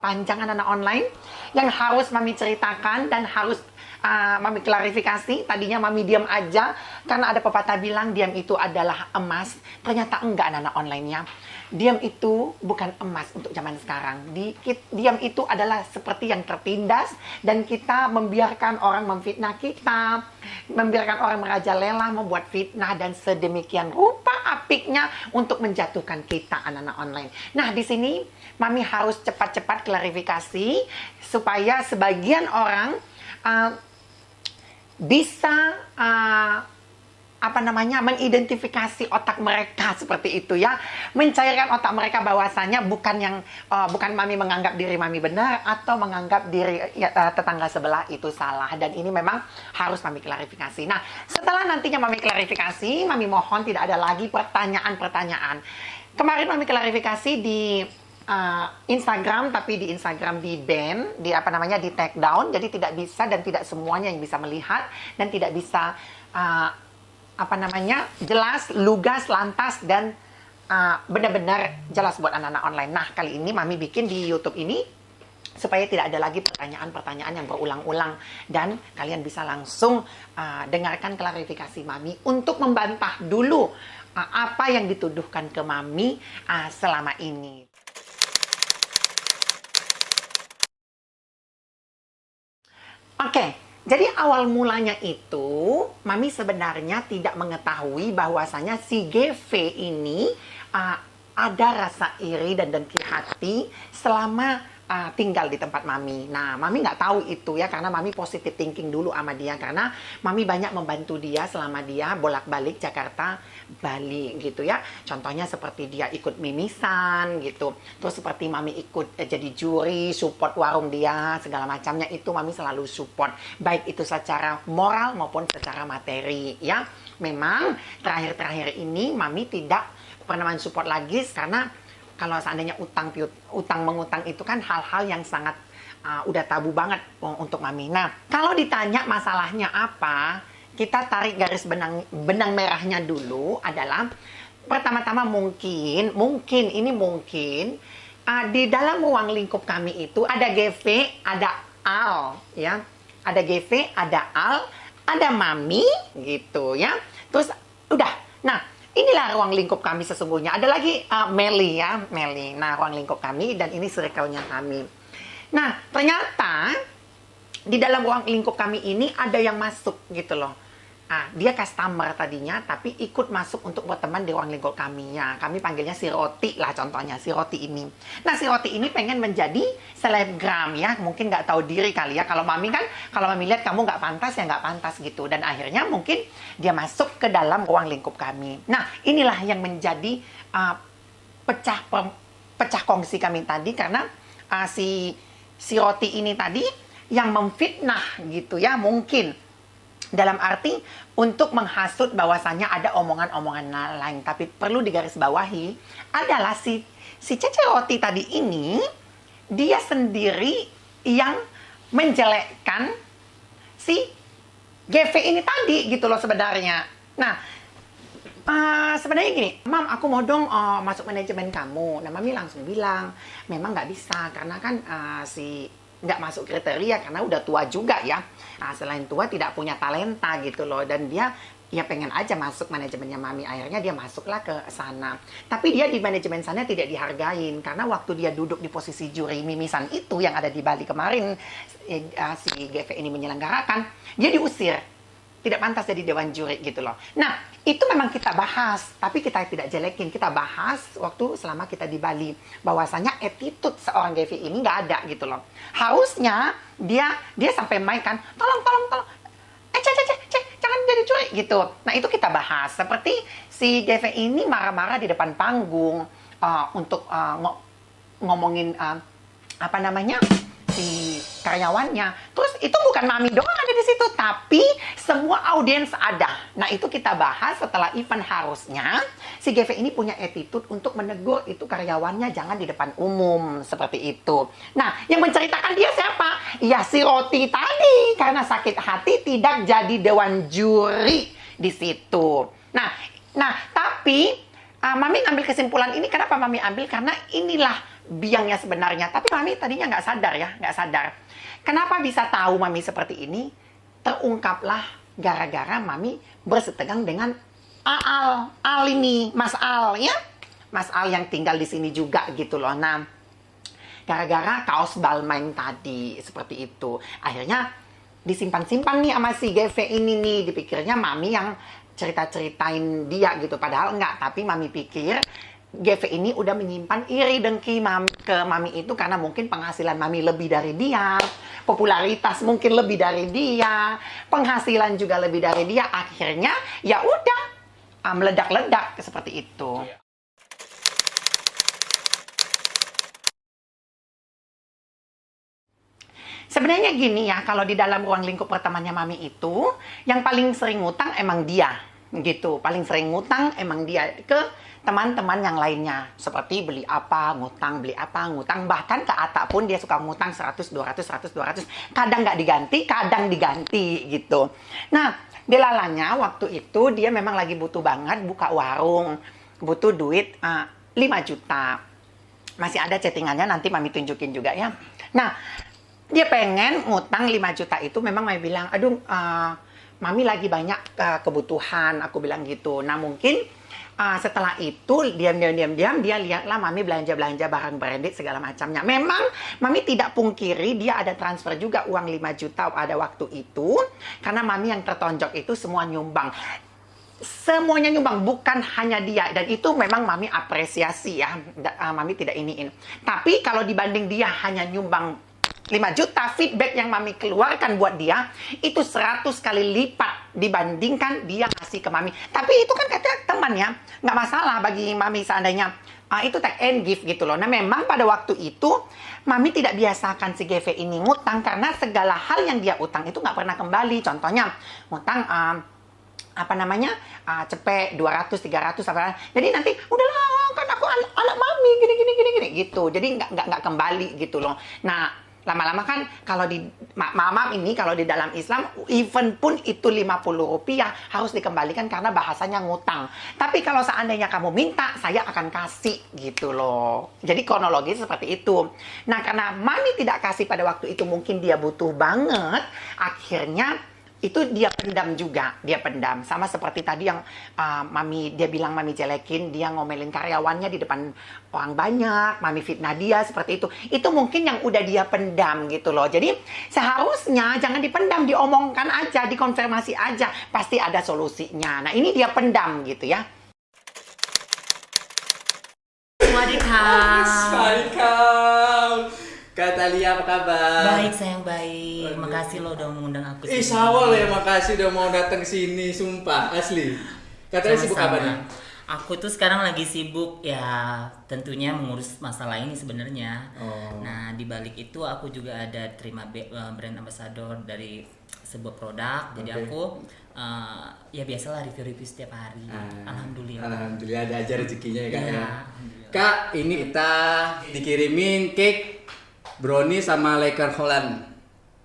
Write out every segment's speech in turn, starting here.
Panjang anak-anak online yang harus Mami ceritakan dan harus Mami klarifikasi. Tadinya Mami diam aja karena ada pepatah bilang diam itu adalah emas. Ternyata enggak anak-anak online-nya. Diam itu bukan emas untuk zaman sekarang. Diam itu adalah seperti yang tertindas dan kita membiarkan orang memfitnah kita, membiarkan orang merajalela, membuat fitnah dan sedemikian rupa apiknya untuk menjatuhkan kita anak-anak online. Nah, di sini Mami harus cepat-cepat klarifikasi supaya sebagian orang bisa mengidentifikasi otak mereka seperti itu ya, mencairkan otak mereka bahwasanya bukan Mami menganggap diri Mami benar atau menganggap diri tetangga sebelah itu salah, dan ini memang harus Mami klarifikasi. Nah, setelah nantinya Mami klarifikasi, Mami mohon tidak ada lagi pertanyaan-pertanyaan. Kemarin Mami klarifikasi di Instagram, tapi di Instagram di ban, di take down, jadi tidak bisa dan tidak semuanya yang bisa melihat dan tidak bisa jelas, lugas, lantas dan benar-benar jelas buat anak-anak online. Nah, kali ini Mami bikin di YouTube ini supaya tidak ada lagi pertanyaan-pertanyaan yang berulang-ulang dan kalian bisa langsung dengarkan klarifikasi Mami untuk membantah dulu apa yang dituduhkan ke Mami selama ini. Oke, jadi awal mulanya itu, Mami sebenarnya tidak mengetahui bahwasanya si GV ini ada rasa iri dan dengki hati selama tinggal di tempat Mami. Nah, Mami nggak tahu itu ya, karena Mami positive thinking dulu sama dia. Karena Mami banyak membantu dia selama dia bolak-balik Jakarta, Bali gitu ya. Contohnya seperti dia ikut mimisan gitu. Terus seperti Mami ikut jadi juri, support warung dia, segala macamnya itu Mami selalu support. Baik itu secara moral maupun secara materi ya. Memang terakhir-terakhir ini Mami tidak pernah support lagi karena kalau seandainya utang mengutang itu kan hal-hal yang sangat udah tabu banget untuk Mami. Nah, kalau ditanya masalahnya apa, kita tarik garis benang merahnya dulu adalah pertama-tama mungkin di dalam ruang lingkup kami itu ada GV, ada Al ya. Ada GV, ada Al, ada Mami gitu ya. Terus udah. Nah, inilah ruang lingkup kami sesungguhnya. Ada lagi Meli ya, Meli. Nah, ruang lingkup kami dan ini circle-nya kami. Nah, ternyata di dalam ruang lingkup kami ini ada yang masuk gitu loh. Dia customer tadinya, tapi ikut masuk untuk berteman di ruang lingkup kami. Ya, kami panggilnya si Roti lah contohnya, si Roti ini. Nah, si Roti ini pengen menjadi selebgram ya. Mungkin nggak tahu diri kali ya. Kalau Mami lihat kamu nggak pantas ya nggak pantas gitu. Dan akhirnya mungkin dia masuk ke dalam ruang lingkup kami. Nah, inilah yang menjadi pecah kongsi kami tadi. Karena si Roti ini tadi yang memfitnah gitu ya, mungkin dalam arti untuk menghasut bahwasannya ada omongan-omongan lain. Tapi perlu digarisbawahi adalah si Cece Roti tadi ini, dia sendiri yang menjelekkan si GV ini tadi gitu loh sebenarnya. Nah, sebenarnya gini, Mam, aku mau dong masuk manajemen kamu. Nah, Mami langsung bilang, memang nggak bisa karena kan nggak masuk kriteria karena udah tua juga ya. Selain tua tidak punya talenta gitu loh, dan dia ya pengen aja masuk manajemennya Mami. Akhirnya dia masuklah ke sana. Tapi dia di manajemen sana tidak dihargain karena waktu dia duduk di posisi juri mimisan itu yang ada di Bali kemarin, si GV ini menyelenggarakan, dia diusir. Tidak pantas jadi dewan juri gitu loh. Nah, itu memang kita bahas, tapi kita tidak jelekin. Kita bahas waktu selama kita di Bali, bahwasanya attitude seorang GV ini nggak ada gitu loh. Harusnya dia sampai main kan, tolong, jangan jadi juri gitu. Nah, itu kita bahas. Seperti si GV ini marah-marah di depan panggung untuk ngomongin si karyawannya. Terus itu bukan Mami doang ada di situ, tapi semua audiens ada. Nah, itu kita bahas setelah event. Harusnya si GV ini punya attitude untuk menegur itu karyawannya jangan di depan umum seperti itu. Nah, yang menceritakan dia siapa? Ya si Roti tadi, karena sakit hati tidak jadi dewan juri di situ. Nah, tapi Mami ambil kesimpulan ini. Kenapa Mami ambil? Karena inilah biangnya sebenarnya. Tapi Mami tadinya nggak sadar ya, nggak sadar. Kenapa bisa tahu Mami seperti ini? Terungkaplah gara-gara Mami bersetegang dengan Al ini, Mas Al ya. Mas Al yang tinggal di sini juga gitu loh. Nah, gara-gara kaos Balmain tadi seperti itu. Akhirnya disimpan-simpan nih sama si GV ini nih. Dipikirnya Mami yang cerita-ceritain dia gitu. Padahal enggak, tapi Mami pikir GV ini udah menyimpan iri dengki ke Mami itu karena mungkin penghasilan Mami lebih dari dia, popularitas mungkin lebih dari dia, penghasilan juga lebih dari dia. Akhirnya ya udah meledak-ledak seperti itu. Sebenarnya gini ya, kalau di dalam ruang lingkup pertemanannya Mami itu, yang paling sering ngutang emang dia, gitu. Paling sering ngutang emang dia ke teman-teman yang lainnya. Seperti beli apa, ngutang, bahkan ke Ata pun dia suka ngutang 100, 200, 100, 200. Kadang nggak diganti, kadang diganti, gitu. Nah, delalanya waktu itu dia memang lagi butuh banget buka warung, butuh duit 5 juta. Masih ada chattingannya, nanti Mami tunjukin juga ya. Nah, dia pengen ngutang 5 juta itu, memang Mami bilang, aduh, Mami lagi banyak kebutuhan, aku bilang gitu. Nah, mungkin setelah itu, diam dia lihatlah Mami belanja-belanja barang branded segala macamnya. Memang Mami tidak pungkiri dia ada transfer juga uang 5 juta pada waktu itu. Karena Mami yang tertonjok itu semua nyumbang. Semuanya nyumbang, bukan hanya dia. Dan itu memang Mami apresiasi ya. Mami tidak iniin. Tapi kalau dibanding dia hanya nyumbang 5 juta, feedback yang Mami keluarkan buat dia itu 100 kali lipat dibandingkan dia ngasih ke Mami. Tapi itu kan kata teman ya, nggak masalah bagi Mami seandainya itu take and give gitu loh. Nah, memang pada waktu itu Mami tidak biasakan si GV ini ngutang karena segala hal yang dia utang itu nggak pernah kembali. Contohnya ngutang cepet 200, 300 apa. Jadi nanti udahlah kan aku anak Mami gini gitu. Jadi nggak kembali gitu loh. Nah, lama-lama kan kalau di kalau di dalam Islam even pun itu 50 rupiah harus dikembalikan karena bahasanya ngutang. Tapi kalau seandainya kamu minta, saya akan kasih gitu loh. Jadi kronologis seperti itu. Nah, karena Mami tidak kasih pada waktu itu, mungkin dia butuh banget, akhirnya itu dia pendam juga, dia pendam. Sama seperti tadi yang dia bilang Mami jelekin, dia ngomelin karyawannya di depan orang banyak, Mami fitnah dia seperti itu. Itu mungkin yang udah dia pendam gitu loh. Jadi seharusnya jangan dipendam, diomongkan aja, dikonfirmasi aja, pasti ada solusinya. Nah, ini dia pendam gitu ya. Assalamualaikum. Kak Talia, apa kabar? Baik sayang, baik. Makasih lo udah mengundang aku sini. Sawal ya, makasih udah mau datang sini, sumpah, asli. Kak Talia sibuk apa nih? Aku tuh sekarang lagi sibuk ya, tentunya mengurus masalah ini sebenarnya. Nah, di balik itu aku juga ada terima brand ambassador dari sebuah produk. Jadi aku ya biasalah review-review setiap hari. Alhamdulillah. Alhamdulillah ada aja rezekinya ya, Kak. Ya. Kak, ini kita dikirimin cake brownie sama Laker Holland.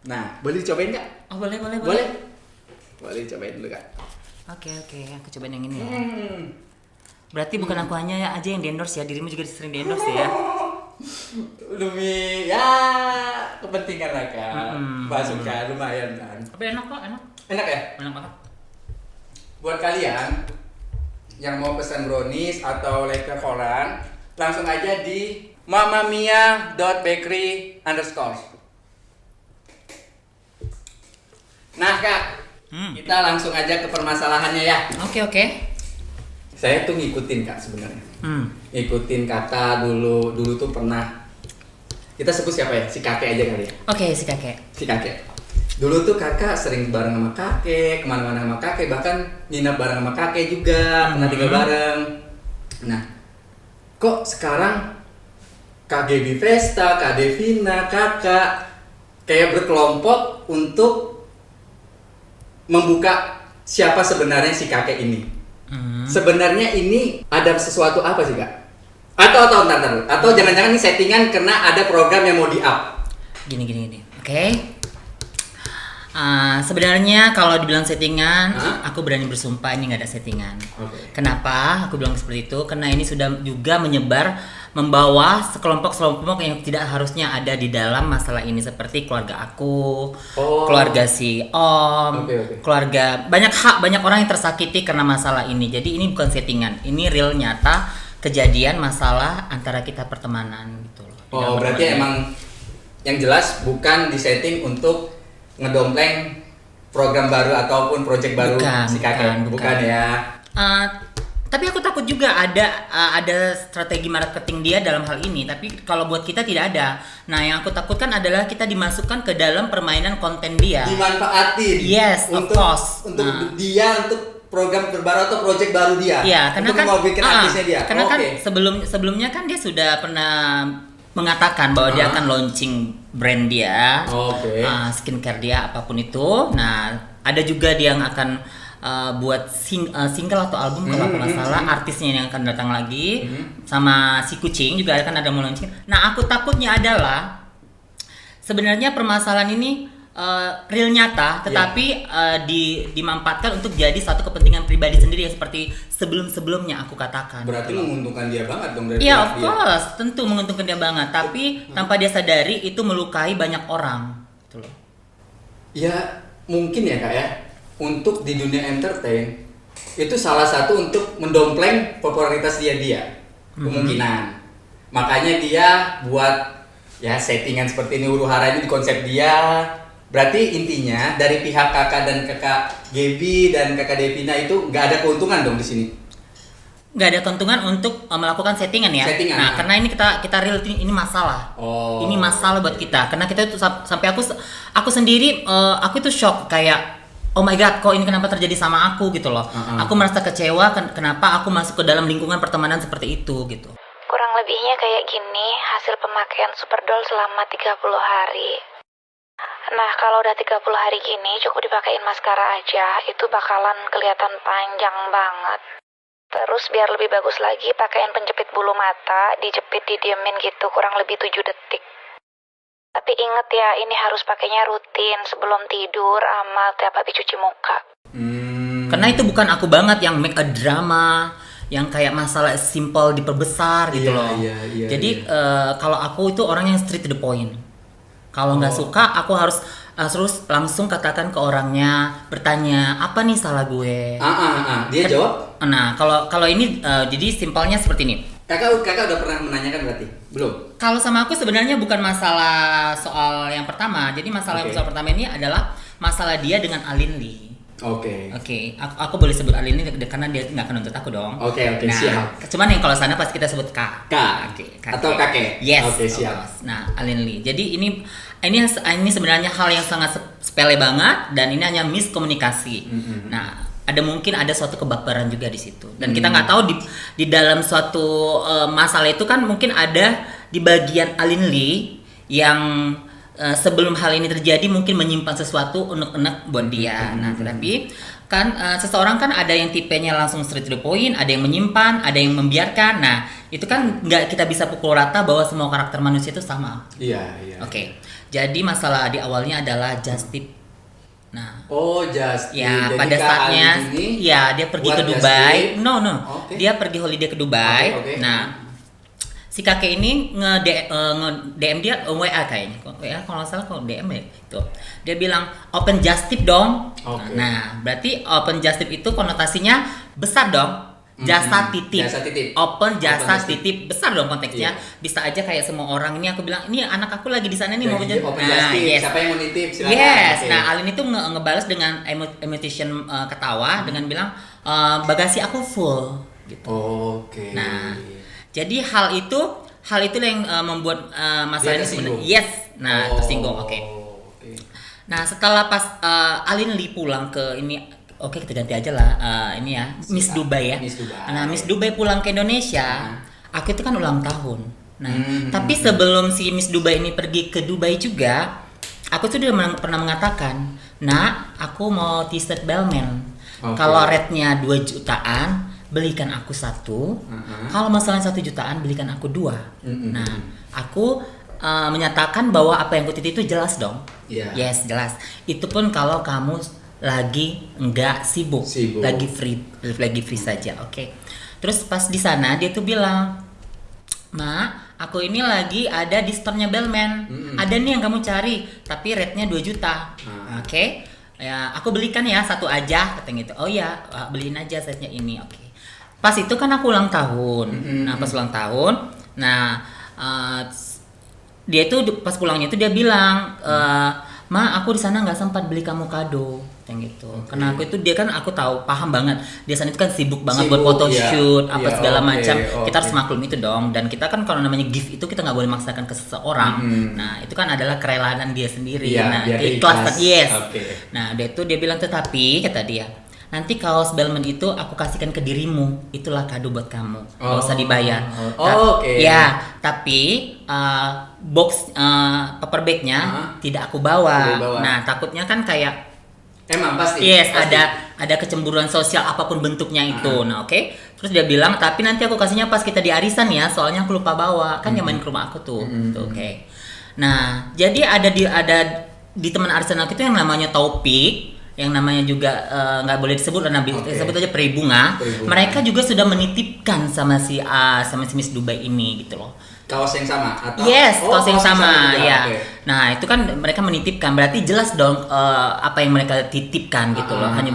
Nah, boleh dicobain Kak? Oh, boleh. Boleh dicobain dulu Kak. Oke, aku cobain yang ini ya. Berarti bukan aku hanya aja yang di-endorse ya, dirimu juga sering di-endorse ya. Demi ya kepentingan lah Kak. Masuk Kak, lumayan kan. Tapi enak kok, enak. Enak ya? Enak banget. Buat kalian yang mau pesan brownies atau Laker Holland, langsung aja di mamamia.bakery_. Nah Kak, kita langsung aja ke permasalahannya ya. Oke. Saya tuh ngikutin Kak sebenarnya. Ngikutin Kakak dulu tuh pernah. Kita sebut siapa ya? Si kakek aja kali ya. Oke, si kakek. Si kakek. Dulu tuh Kakak sering bareng sama kakek, kemana-mana sama kakek, bahkan nginep bareng sama kakek juga, pernah tinggal bareng. Nah, kok sekarang Kak Gaby Vesta, Kak Devina, Kakak kayak berkelompok untuk membuka siapa sebenarnya si kakek ini. Sebenarnya ini ada sesuatu apa sih Kak? Atau ntar. Atau jangan-jangan ini settingan karena ada program yang mau di-up. Gini. Oke. Sebenarnya kalau dibilang settingan, Hah? aku berani bersumpah ini nggak ada settingan. Oke. Kenapa aku bilang seperti itu? Karena ini sudah juga membawa sekelompok yang tidak harusnya ada di dalam masalah ini, seperti keluarga aku, Oh. keluarga si Om, Oke. keluarga banyak orang yang tersakiti karena masalah ini. Jadi ini bukan settingan, ini real nyata kejadian masalah antara kita pertemanan gitu loh. Di Oh, dalam berarti pertemanan. emang yang jelas bukan disetting untuk ngedompleng program baru ataupun project baru si kakek. Bukan ya. Tapi aku takut juga ada strategi marketing dia dalam hal ini. Tapi kalau buat kita tidak ada. Nah, yang aku takutkan adalah kita dimasukkan ke dalam permainan konten dia. Dimanfaatin. Yes, of course. Untuk dia, untuk program terbaru atau project baru dia. Iya, karena untuk kan ngobrolin artisnya dia. Karena kan Oke. sebelumnya kan dia sudah pernah mengatakan bahwa dia akan launching brand dia, Oke. skincare dia, apapun itu. Nah, ada juga dia yang akan buat single atau album kalau aku nggak salah, artisnya yang akan datang lagi, sama si kucing juga akan ada mau launching. Nah, aku takutnya adalah sebenarnya permasalahan ini real nyata, tetapi dimanfaatkan untuk jadi satu kepentingan pribadi sendiri, seperti sebelumnya aku katakan. Berarti menguntungkan dia banget dong dari Iya, pihak of dia. course, tentu menguntungkan dia banget, tapi tanpa dia sadari itu melukai banyak orang, gitu loh. Ya mungkin ya kak ya, untuk di dunia entertain itu salah satu untuk mendompleng popularitas dia kemungkinan. Makanya dia buat ya settingan seperti ini, huru hara ini di konsep dia. Berarti intinya dari pihak kakak dan kakak Gaby dan kakak Devina itu nggak ada keuntungan dong di sini. Nggak ada keuntungan untuk melakukan settingan ya. Settingan. Nah, karena ini kita real, ini masalah. Oh. Ini masalah buat kita. Karena kita itu sampai aku sendiri aku itu shock, kayak oh my god, kok ini kenapa terjadi sama aku gitu loh. Aku merasa kecewa kenapa aku masuk ke dalam lingkungan pertemanan seperti itu gitu. Kurang lebihnya kayak gini, hasil pemakaian Superdol selama 30 hari. Nah, kalau udah 30 hari gini, cukup dipakein maskara aja, itu bakalan kelihatan panjang banget. Terus biar lebih bagus lagi, pakaiin penjepit bulu mata, dijepit, didiemin gitu, kurang lebih 7 detik. Tapi inget ya, ini harus pakainya rutin, sebelum tidur, sama tiap habis cuci muka. Karena itu bukan aku banget yang make a drama, yang kayak masalah simple diperbesar gitu Iya, loh. iya, Jadi kalau aku itu orang yang straight to the point. Kalau nggak suka, aku harus terus langsung katakan ke orangnya, bertanya apa nih salah gue. Dia jawab. Nah, kalau ini jadi simpelnya seperti ini. Kakak udah pernah menanyakan berarti? Belum. Kalau sama aku sebenarnya bukan masalah soal yang pertama. Jadi masalah yang Oke. soal pertama ini adalah masalah dia dengan Alin Lee. Oke. Oke, aku boleh sebut Alin Lee karena dia nggak akan nuntut aku dong. Oke, nah, siap. Cuman yang kalau sana pasti kita sebut K. Kak. Kakek. Atau kakek. Yes. Oke, of siap. course. Nah, Alin Lee. Jadi ini sebenarnya hal yang sangat sepele banget, dan ini hanya miskomunikasi. Nah, mungkin ada suatu kebaperan juga di situ. Dan kita nggak tahu di dalam suatu masalah itu kan mungkin ada di bagian Alin Lee yang sebelum hal ini terjadi mungkin menyimpan sesuatu unek-unek buat dia. Nah, tetapi kan seseorang kan ada yang tipenya langsung straight to the point, ada yang menyimpan, ada yang membiarkan. Nah, itu kan nggak kita bisa pukul rata bahwa semua karakter manusia itu sama. Iya. Oke. Jadi masalah di awalnya adalah just tip. Nah, Oh, just ya jadi pada Kak saatnya Alin ini ya dia pergi buat ke just Dubai. tip. No. Oke. Dia pergi holiday ke Dubai. Oke. Nah, si kakek ini nge-DM dia WA kayaknya. WA kalau nggak salah kok DM ya itu. Dia bilang open just tip dong. Oke. Nah, berarti open just tip itu konotasinya besar dong. Jasa titip. Jasa titip. Open jasa Open just titip besar dong konteksnya. Iya. Bisa aja kayak semua orang ini aku bilang, "Ini anak aku lagi di sana nih mau Jadi kerja." open just tip. yes. Siapa yang mau nitip silakan. Yes, Oke. nah Alin itu ngebalas dengan emotion ketawa dengan bilang bagasi aku full gitu. Oke. Nah, jadi hal itu yang membuat masalah Dia ini sebenarnya tersinggung. tersinggung. Oke. Oke. Nah, setelah pas Alin Lee pulang ke ini, oke kita ganti aja lah ini ya, Miss Dubai ya. Miss Dubai. Nah, Miss Dubai pulang ke Indonesia, aku itu kan ulang tahun. Nah, tapi sebelum si Miss Dubai ini pergi ke Dubai juga, aku tuh udah pernah mengatakan, "Nah, aku mau t-shirt Bellman. Oke. Kalau rate-nya 2 jutaan, belikan aku 1. Kalau masalah 1 jutaan, belikan aku 2." Nah, aku menyatakan bahwa apa yang kutiti itu jelas dong. Iya. Yes, jelas. Itu pun kalau kamu lagi nggak sibuk, lagi free saja, oke. Terus pas di sana dia tuh bilang, "Ma, aku ini lagi ada di store-nya Bellman. Ada nih yang kamu cari, tapi rate-nya 2 juta. Oke. Ya, aku belikan ya satu aja," katanya gitu. "Oh ya, beliin aja setnya ini." Oke. Pas itu kan aku ulang tahun. Nah, pas ulang tahun, dia itu pas pulangnya itu dia bilang, "Ma, aku di sana nggak sempat beli kamu kado," yang gitu. Karena dia kan aku tahu paham banget. Dia sana itu kan sibuk banget buat photoshoot segala macam. Kita harus maklum itu dong. Dan kita kan kalau namanya gift itu kita nggak boleh maksakan ke seseorang. Nah, itu kan adalah kerelaan dia sendiri. Nah, ikhlas. Yes. Nah, dia bilang, "Tetapi," kata dia, "nanti kaos Bellman itu aku kasihkan ke dirimu. Itulah kado buat kamu. Gak usah dibayar." Ya, tapi box paper bagnya tidak aku bawa. Nah, takutnya kan kayak emang pasti. Yes, pasti. ada kecemburuan sosial apapun bentuknya itu. Nah, oke. Terus dia bilang, "Tapi nanti aku kasihnya pas kita di arisan ya, soalnya aku lupa bawa." Kan dia main ke rumah aku tuh. Oke. Nah, jadi ada di teman arisan aku itu yang namanya Taufik, yang namanya juga nggak boleh disebut karena disebut aja Peri Bunga. Mereka juga sudah menitipkan sama si Miss Dubai ini gitu loh. Kaos yang sama atau? Yes, kaos yang sama ya. Okay. Nah, itu kan mereka menitipkan, berarti jelas dong apa yang mereka titipkan gitu loh. Hanya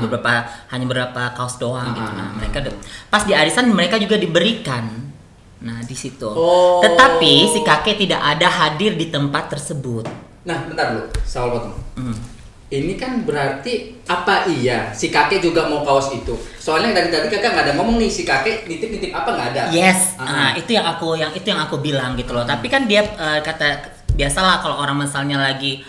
beberapa kaos doang gitu. Nah, mereka pas di arisan mereka juga diberikan. Nah, di situ. Tetapi si kakek tidak ada hadir di tempat tersebut. Nah, bentar dulu, Saul potong. Ini kan berarti apa iya si kakek juga mau kaos itu? Soalnya dari tadi kakak nggak ada ngomong nih si kakek nitip apa nggak ada. Yes, itu yang aku bilang gitu loh. Tapi kan dia kata biasalah kalau orang misalnya lagi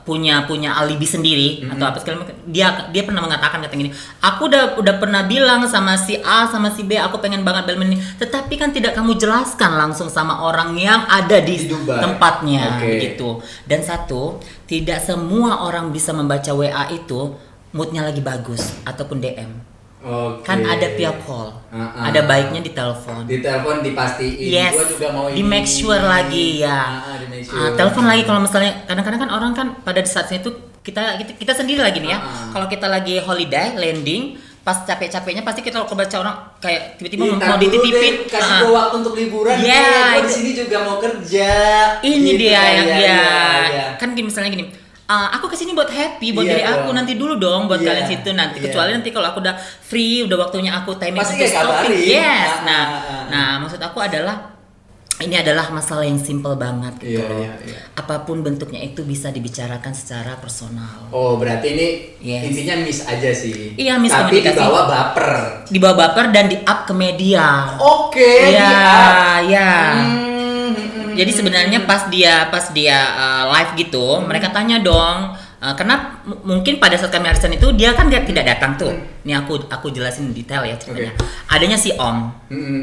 punya alibi sendiri atau apa segala macam, dia pernah mengatakan katanya gini, "Aku udah pernah bilang sama si A sama si B aku pengen banget Bellman ini, tetapi kan tidak kamu jelaskan langsung sama orang yang ada di tempatnya." Gitu. Dan satu, tidak semua orang bisa membaca WA itu moodnya lagi bagus ataupun DM. Kan ada via call, ada baiknya di telepon. Di telepon dipastiin. Yes. Gua juga mau di ini. make sure lagi ya. Telepon lagi kalau misalnya kadang-kadang kan orang kan pada saatnya itu kita sendiri lagi nih ya. Kalau kita lagi holiday landing, pas capek-capeknya pasti kita kalau kebaca orang kayak tiba-tiba mau dititipin. Kasih gua waktu untuk liburan. Gua di sini juga mau kerja. Ini gitu, dia yang ya. Kan misalnya gini. Aku kesini buat happy, buat diri aku, nanti dulu dong buat kalian situ nanti. Kecuali nanti kalau aku udah free, udah waktunya aku timing pasti untuk shopping. Yes. Nah, maksud aku adalah ini adalah masalah yang simple banget gitu loh. Apapun bentuknya itu bisa dibicarakan secara personal. Oh, berarti ini intinya miss aja sih. Iya, miss tapi komunikasi. Dibawa baper dan di-up ke media. Oke, di-up. Jadi sebenarnya pas dia live gitu, mereka tanya dong, karena mungkin pada saat kami arisan itu dia kan tidak datang tuh. Ini aku jelasin detail ya ceritanya. Adanya si Om.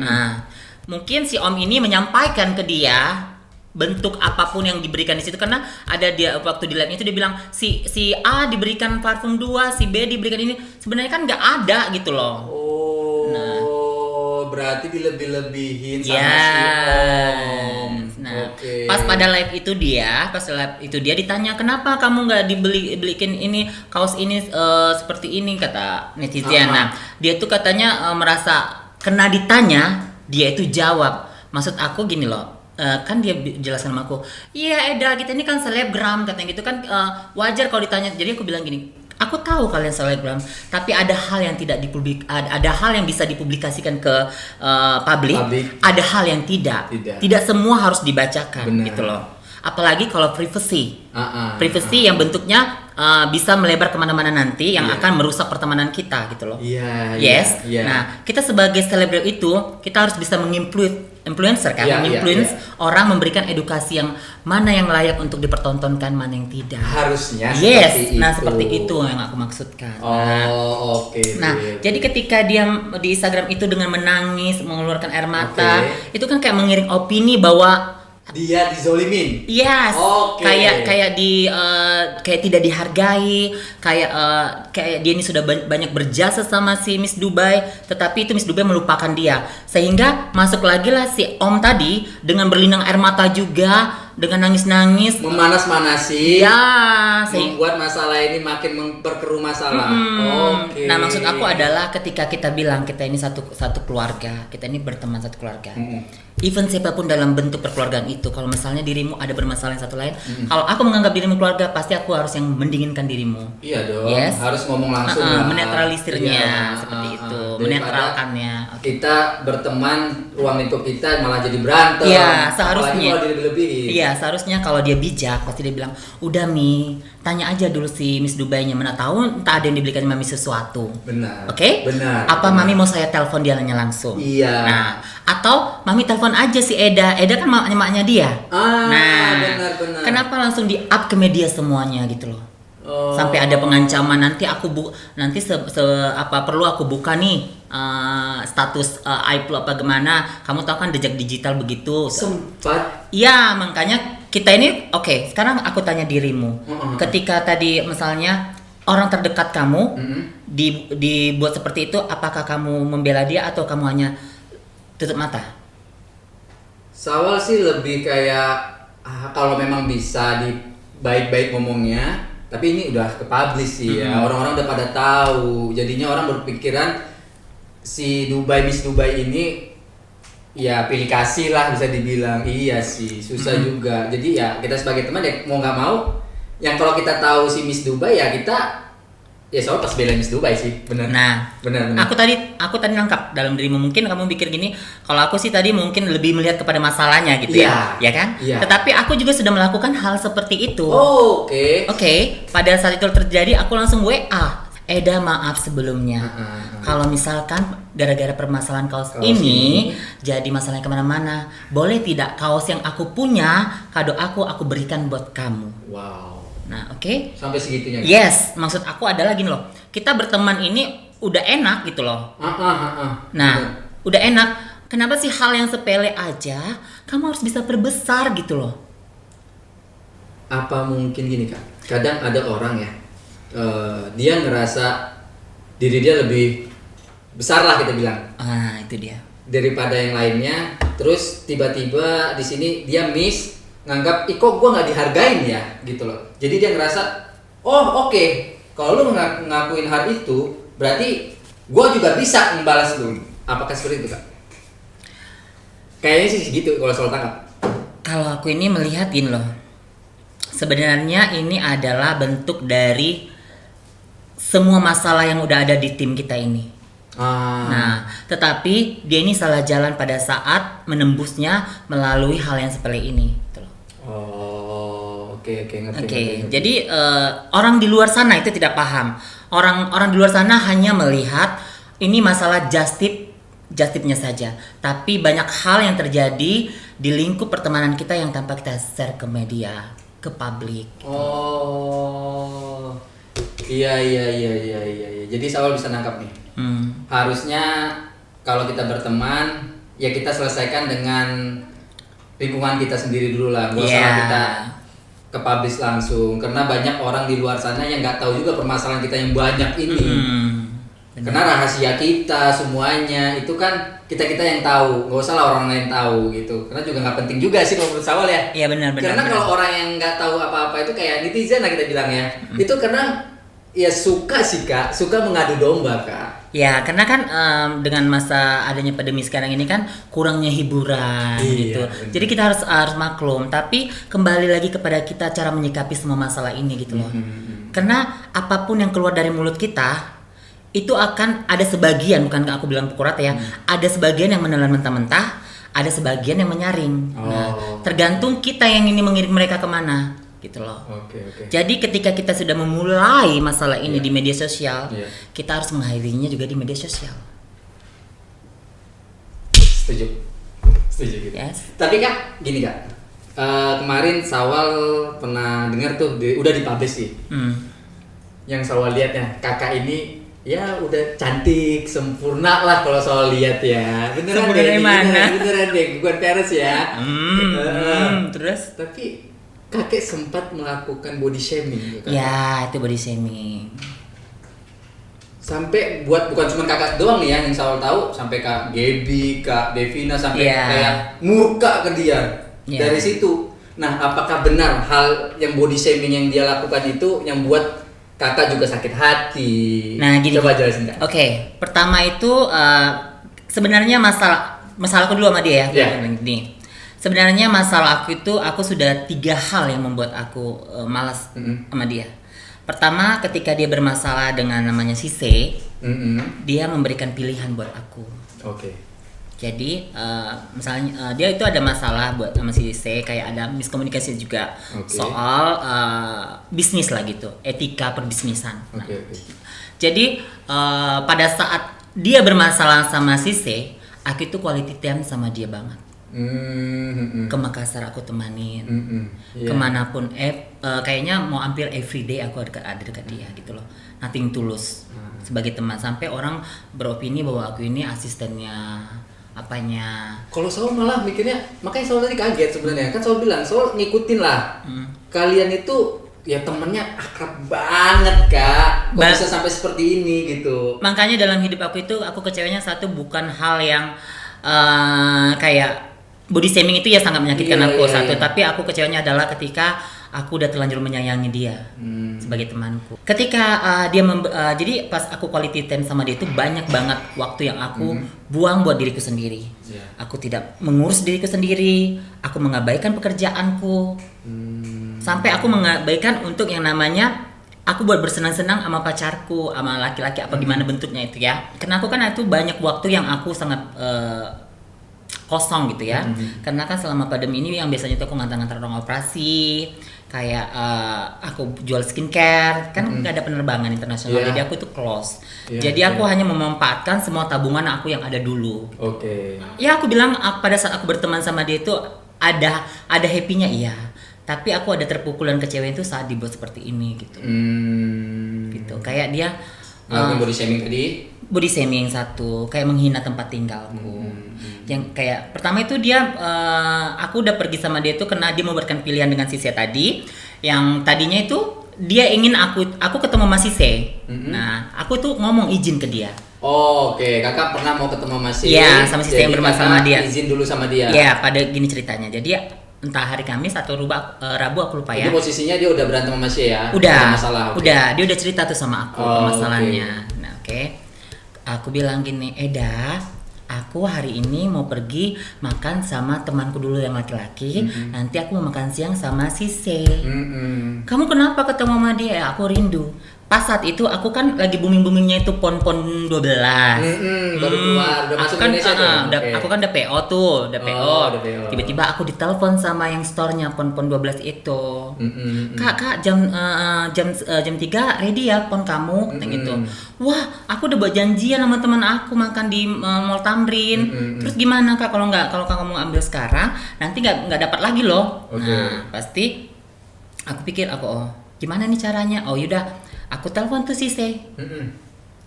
Nah, mungkin si Om ini menyampaikan ke dia bentuk apapun yang diberikan di situ, karena ada dia waktu di live itu dia bilang si A diberikan parfum 2, si B diberikan ini. Sebenarnya kan nggak ada gitu loh. Berarti dilebih-lebihin sama si Om. Nah, pas live itu dia ditanya, "Kenapa kamu nggak belikin ini kaos ini seperti ini?" kata netizen. Nah, dia tuh katanya merasa kena ditanya, dia itu jawab. Maksud aku gini loh. Kan dia jelaskan sama aku, "Iya Eda, kita ini kan selebgram," katanya gitu kan, wajar kalau ditanya. Jadi aku bilang gini, "Aku tahu kalian selebgram, tapi ada hal yang ada hal yang bisa dipublikasikan ke publik, ada hal yang tidak. Tidak semua harus dibacakan." Benar. Gitu loh. Apalagi kalau privacy yang bentuknya bisa melebar kemana-mana nanti, yang akan merusak pertemanan kita gitu loh. Yes. Nah, kita sebagai selebgram itu kita harus bisa influencer kan, orang, memberikan edukasi yang mana yang layak untuk dipertontonkan, mana yang tidak. Harusnya seperti itu yang aku maksudkan. Oke. Nah, jadi ketika dia di Instagram itu dengan menangis, mengeluarkan air mata, itu kan kayak mengiring opini bahwa dia dizolimin. Yes. Oke. Kayak kayak tidak dihargai, kayak dia ini sudah banyak berjasa sama si Miss Dubai, tetapi itu Miss Dubai melupakan dia. Sehingga masuk lagi lah si Om tadi dengan berlinang air mata juga, dengan nangis-nangis, Memanas-manasi. ya, Membuat masalah ini makin memperkeruh masalah. Oke. Nah, maksud aku adalah ketika kita bilang kita ini satu keluarga, kita ini berteman satu keluarga. Even siapapun dalam bentuk perkeluargaan itu, kalau misalnya dirimu ada bermasalah yang satu lain, kalau aku menganggap dirimu keluarga, pasti aku harus yang mendinginkan dirimu. Iya dong. Yes. Harus ngomong langsung lah. Menetralisirnya Iya. seperti itu, Daripada menetralkannya. Kita berteman, ruang lingkup kita malah jadi berantem. Iya, Apalagi seharusnya. kalau dilebih-lebihin. Iya, seharusnya kalau dia bijak pasti dia bilang, "Udah Mi, tanya aja dulu si Miss Dubai-nya, mana tahu entah ada yang dibelikan Mami sesuatu." Benar. Oke? Benar. Apa benar. Mami mau saya telepon dia nanya langsung? Iya. Nah, atau Mami telepon aja si Eda. Eda kan maknya dia. Benar. Kenapa langsung di-up ke media semuanya gitu loh? Oh. Sampai ada pengancaman nanti apa perlu aku buka nih status aib lo apa gimana? Kamu tahu kan jejak digital begitu. Sempat. Iya, makanya kita ini oke, sekarang aku tanya dirimu. Ketika tadi misalnya orang terdekat kamu dibuat seperti itu, apakah kamu membela dia atau kamu hanya tutup mata? Sawal sih lebih kayak kalau memang bisa di baik-baik ngomongnya, tapi ini udah ke publish sih ya. Orang-orang udah pada tahu. Jadinya orang berpikiran si Miss Dubai ini ya pilih kasih lah bisa dibilang. Iya sih, susah juga. Jadi ya kita sebagai teman ya mau nggak mau, yang kalau kita tahu si Miss Dubai ya kita ya soal pas belain Miss Dubai sih, benar. Nah, benar. aku tadi nangkap dalam dirimu, mungkin kamu pikir gini, kalau aku sih tadi mungkin lebih melihat kepada masalahnya gitu Iya. ya kan? Iya. Tetapi aku juga sudah melakukan hal seperti itu. Oh, oke. Oke, pada saat itu terjadi aku langsung WA. Eda, maaf sebelumnya. Kalau misalkan gara-gara permasalahan kaos ini jadi masalahnya kemana-mana, boleh tidak kaos yang aku punya, kado aku berikan buat kamu. Wow. Nah, oke. Sampai segitunya. Yes, maksud aku adalah gini loh. Kita berteman ini udah enak gitu loh. Nah, udah enak. Kenapa sih hal yang sepele aja kamu harus bisa perbesar gitu loh? Apa mungkin gini Kak? Kadang ada orang ya, dia ngerasa diri dia lebih besar lah kita bilang Ah, itu dia. daripada yang lainnya. Terus tiba-tiba di sini dia miss, nganggap, kok gue nggak dihargain ya gitu loh. Jadi dia ngerasa, oh oke, kalau lu ngakuin hal itu, berarti gue juga bisa membalas lu. Apakah seperti itu Kak? Kayaknya sih gitu kalau soal tangkap. Kalau aku ini melihat gini loh. Sebenarnya ini adalah bentuk dari semua masalah yang udah ada di tim kita ini. Nah, tetapi dia ini salah jalan pada saat menembusnya melalui hal yang sepele ini. Gitu loh. Oh, oke ngerti. Oke, jadi orang di luar sana itu tidak paham. Orang di luar sana hanya melihat ini masalah justipnya saja. Tapi banyak hal yang terjadi di lingkup pertemanan kita yang tanpa kita share ke media, ke publik. Oh, iya. Jadi Sawal bisa nangkap nih. Harusnya kalau kita berteman, ya kita selesaikan dengan lingkungan kita sendiri dulu lah. Gak usah kita ke publish langsung. Karena banyak orang di luar sana yang nggak tahu juga permasalahan kita yang banyak ini. Karena rahasia kita semuanya itu kan kita yang tahu, nggak usah lah orang lain tahu gitu. Karena juga nggak penting juga sih kalau menurut Sawal ya. Iya benar. Karena kalau orang yang nggak tahu apa-apa itu kayak netizen lah kita bilang ya. Itu karena ya suka sih Kak, suka mengadu domba Kak. Ya, karena kan dengan masa adanya pandemi sekarang ini kan kurangnya hiburan gitu. Bener. Jadi kita harus maklum, tapi kembali lagi kepada kita cara menyikapi semua masalah ini gitu loh. Karena apapun yang keluar dari mulut kita itu akan ada sebagian, bukan aku bilang pukul rata ya, ada sebagian yang menelan mentah-mentah, ada sebagian yang menyaring. Nah, tergantung kita yang ini mengirim mereka kemana. Gitu loh. Oke. Jadi ketika kita sudah memulai masalah ini di media sosial, kita harus mengakhirinya juga di media sosial. Setuju gitu. Yes. Tapi Kak, gini Kak, kemarin Sawal pernah dengar tuh udah dipublish sih. Yang Sawal lihat ya, kakak ini ya udah cantik, sempurna lah kalau soal lihat ya. Beneran Sempurna dari mana? Beneran deh, bukan peres ya. Terus? Tapi kakek sempat melakukan body shaming gitu kan? Ya, itu body shaming. Sampai buat bukan cuma kakak doang nih ya yang selalu tahu, sampai Kak Gaby, Kak Devina sampai Iya. kayak murka ke dia Iya. dari situ. Nah, apakah benar hal yang body shaming yang dia lakukan itu yang buat kakak juga sakit hati? Nah, gini. Coba jelasin Kak. Oke, pertama itu sebenarnya masalahku dulu sama dia ya. Iya. Gini. Sebenarnya masalah aku itu aku sudah 3 hal yang membuat aku malas sama dia. Pertama, ketika dia bermasalah dengan namanya si C, dia memberikan pilihan buat aku. Oke. Jadi misalnya dia itu ada masalah buat sama si C, kayak ada miskomunikasi juga Oke. soal bisnis lah gitu, etika perbisnisan. Nah, Oke. jadi pada saat dia bermasalah sama si C, aku itu quality time sama dia banget. Ke Makassar aku temanin, Iya. kemanapun kayaknya mau hampir everyday aku ada dekat dia gitu loh, nothing tulus sebagai teman, sampai orang beropini bahwa aku ini asistennya apanya. Kalau Saul malah mikirnya, makanya Saul tadi kaget sebenarnya. Kan Saul bilang, Saul ngikutin lah. Kalian itu ya temennya akrab banget Kak. Kok bisa sampai seperti ini gitu. Makanya dalam hidup aku itu aku kecewanya satu bukan hal yang kayak body shaming itu ya sangat menyakitkan Iya, aku iya, satu, iya. tapi aku kecewanya adalah ketika aku udah terlanjur menyayangi dia sebagai temanku. Ketika jadi pas aku quality time sama dia itu banyak banget waktu yang aku buang buat diriku sendiri. Iya. Aku tidak mengurus diriku sendiri, aku mengabaikan pekerjaanku. Sampai aku mengabaikan untuk yang namanya aku buat bersenang-senang sama pacarku, sama laki-laki apa gimana bentuknya itu ya. Karena aku kan itu banyak waktu yang aku sangat kosong gitu ya. Karena kan selama pandemi ini yang biasanya tuh aku ngantar-ngantar orang operasi, kayak aku jual skincare, kan nggak ada penerbangan internasional, Yeah. jadi aku tuh close. Yeah, Jadi aku hanya memanfaatkan semua tabungan aku yang ada dulu. Oke. Ya aku bilang pada saat aku berteman sama dia itu ada happy-nya iya. Tapi aku ada terpukul dan kecewa itu saat dibuat seperti ini gitu. Gitu. Kayak dia Ngelakuin body shaming tadi. body shaming satu, kayak menghina tempat tinggalku. Yang kayak pertama itu dia aku udah pergi sama dia itu karena dia memberikan pilihan dengan si C tadi. Yang tadinya itu dia ingin aku ketemu sama si C. Nah, aku tuh ngomong izin ke dia. Oh, oke. Kakak pernah mau ketemu sama si Iya, sama si C yang jadi bermasalah kakak sama dia. izin dulu sama dia. Ya, pada gini ceritanya. Jadi entah hari Kamis atau Rabu aku lupa ya. Jadi posisinya dia udah berantem sama si ya. Udah, Ada masalah. oke. udah, dia udah cerita tuh sama aku Oh, masalahnya. Nah, oke. Aku bilang gini, Eda, aku hari ini mau pergi makan sama temanku dulu yang laki-laki. Nanti aku mau makan siang sama si C. Kamu kenapa ketemu sama dia? Ya, aku rindu. Pas saat itu aku kan lagi booming-boomingnya itu pon-pon 12. Baru keluar, udah masuk Aku kan, Indonesia tuh. Oke. aku kan udah PO tuh, udah Oh, PO. udah PO. Tiba-tiba aku ditelepon sama yang store-nya pon-pon 12 itu. Kak, jam 3 ready ya pon kamu, kata gitu. Wah, aku udah buat janjian sama teman aku makan di Mall Tamrin. Terus gimana Kak kalau kamu ambil sekarang, nanti nggak dapat lagi loh. Oke. Nah, pasti aku pikir gimana nih caranya? Oh yaudah, aku telepon tuh si C.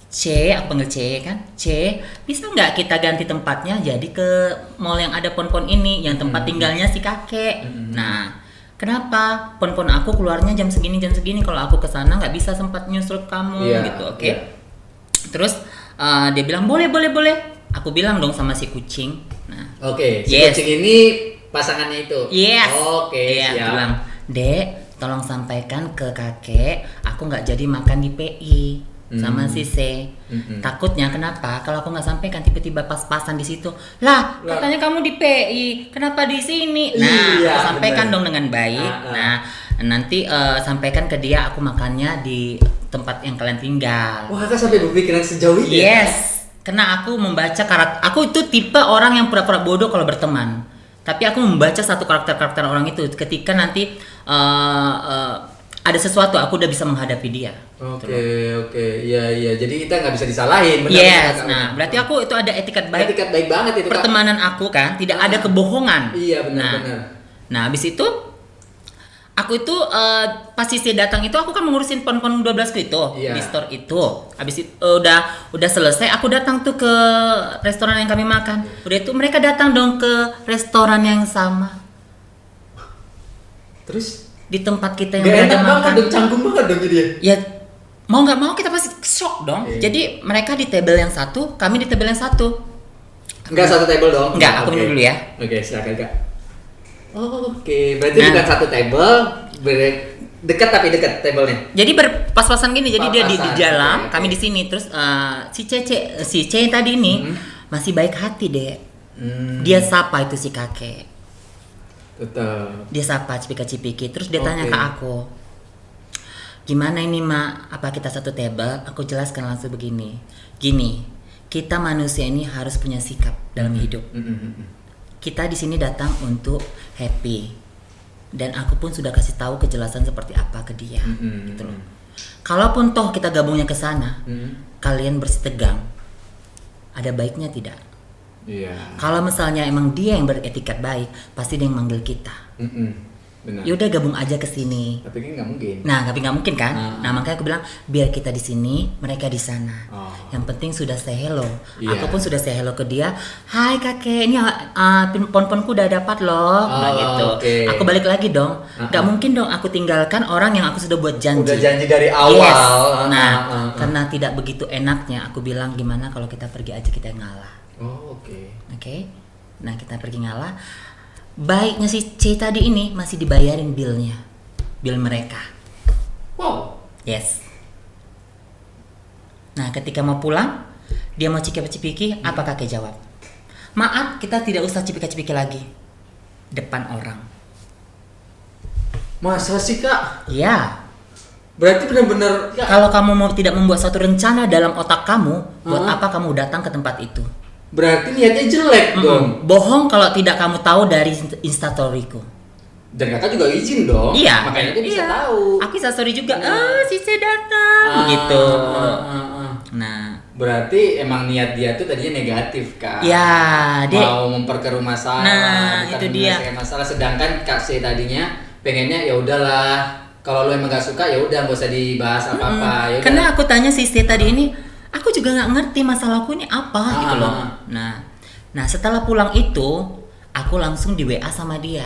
C, aku panggil C kan. C, bisa nggak kita ganti tempatnya jadi ke mall yang ada pon-pon ini, yang tempat tinggalnya si kakek. Nah, kenapa? Pon-pon aku keluarnya jam segini. Kalau aku ke sana nggak bisa sempat nyusul kamu Iya, gitu, oke? iya. Terus dia bilang boleh. Aku bilang dong sama si kucing. Nah, Oke, si Yes. kucing ini pasangannya itu. yes. Oke, Iya, aku siap. bilang, Dek, tolong sampaikan ke kakek, aku nggak jadi makan di PI sama si C. Takutnya kenapa? Kalau aku nggak sampaikan tiba-tiba pas-pasan di situ. Lah, katanya kamu di PI, kenapa di sini? Nah, Iya, aku sampaikan bener. dong dengan baik. Nah, nanti sampaikan ke dia aku makannya di tempat yang kalian tinggal. Wah, kakak sampai berpikiran sejauh itu ya? Yes, karena aku membaca karakter. Aku itu tipe orang yang pura-pura bodoh kalau berteman. Tapi aku membaca satu karakter orang itu. Ketika nanti ada sesuatu, aku udah bisa menghadapi dia. Oke, iya. Jadi kita nggak bisa disalahin. benar, Yes, Kakak. nah berarti aku itu ada etikat baik. Etikat baik banget itu Kak. Pertemanan aku kan tidak ada kebohongan. Iya, benar. Nah, habis itu Aku itu pas Cici datang itu aku kan mengurusin pon-pon 12 ku itu Iya. di store itu. Habis itu udah selesai, aku datang tuh ke restoran yang kami makan. Udah itu mereka datang dong ke restoran yang sama Terus di tempat kita yang gak berada enak banget makan. dong, canggung banget dong jadi ya. Ya mau nggak mau kita pasti shock dong. Oke. Jadi mereka di table yang satu, kami di table yang satu. Enggak satu table dong. Enggak, aku Oke. minum dulu ya. Oke, silakan Kak. Oh, oke. Berarti Nah. bukan satu table, dekat tapi dekat tablenya. Jadi berpas-pasan gini, jadi dia di Pas-pasan, dalam, oke, kami oke. di sini. Terus si C tadi ini masih baik hati deh. Dia sapa itu si kakek. Tetap. Dia sapa cipika-cipiki. Terus dia Oke. tanya ke aku, gimana ini mak? Apa kita satu table? Aku jelaskan langsung begini. Gini, kita manusia ini harus punya sikap dalam hidup. Kita di sini datang untuk happy, dan aku pun sudah kasih tahu kejelasan seperti apa ke dia. Gitu loh. Kalaupun toh kita gabungnya ke sana, kalian bersitegang, ada baiknya tidak? Iya. Kalau misalnya emang dia yang beretikat baik, pasti dia yang manggil kita. Benar. Yaudah gabung aja ke sini. Tapi kan nggak mungkin. Nah, tapi nggak mungkin kan? Ah. Nah, makanya aku bilang biar kita di sini, mereka di sana. Oh. Yang penting sudah say hello. Iya. Aku pun sudah say hello ke dia. Hai kakek, ini pon-ponku udah dapat loh. Nah, gitu. Oke. Aku balik lagi dong. Nggak mungkin dong aku tinggalkan orang yang aku sudah buat janji. Udah janji dari awal. Yes. Ah, Nah, ah. karena tidak begitu enaknya, aku bilang gimana kalau kita pergi aja kita yang ngalah. Oh, oke. Oke. Nah, kita pergi ngalah. Baiknya si C tadi ini masih dibayarin billnya. Bill mereka. Wow. Yes. Nah, ketika mau pulang, dia mau cipika-cipiki, apa kakek jawab? Maaf, kita tidak usah cipika-cipiki lagi. Depan orang. Masa sih Kak? Ya, Berarti benar-benar kalau kamu mau tidak membuat satu rencana dalam otak kamu, buat apa kamu datang ke tempat itu? berarti niatnya jelek dong. Bohong kalau tidak kamu tahu dari instastoryku. Dan Kakak juga izin dong. Iya. Makanya dia bisa Iya. tahu. Aku instastory juga. Si C datang. Gitu. Ah. Nah, Berarti emang niat dia tuh tadinya negatif Kak. ya, dia Mau memperkeruh masalah, Nah, bukan itu dia. menyelesaikan masalah. Sedangkan Kak C tadinya pengennya ya udahlah, kalau lo emang gak suka ya udah gak usah dibahas apa-apa. Ya udah. karena aku tanya si C tadi ini, aku juga nggak ngerti masalahku ini apa gitu loh. Nah, setelah pulang itu, aku langsung di WA sama dia.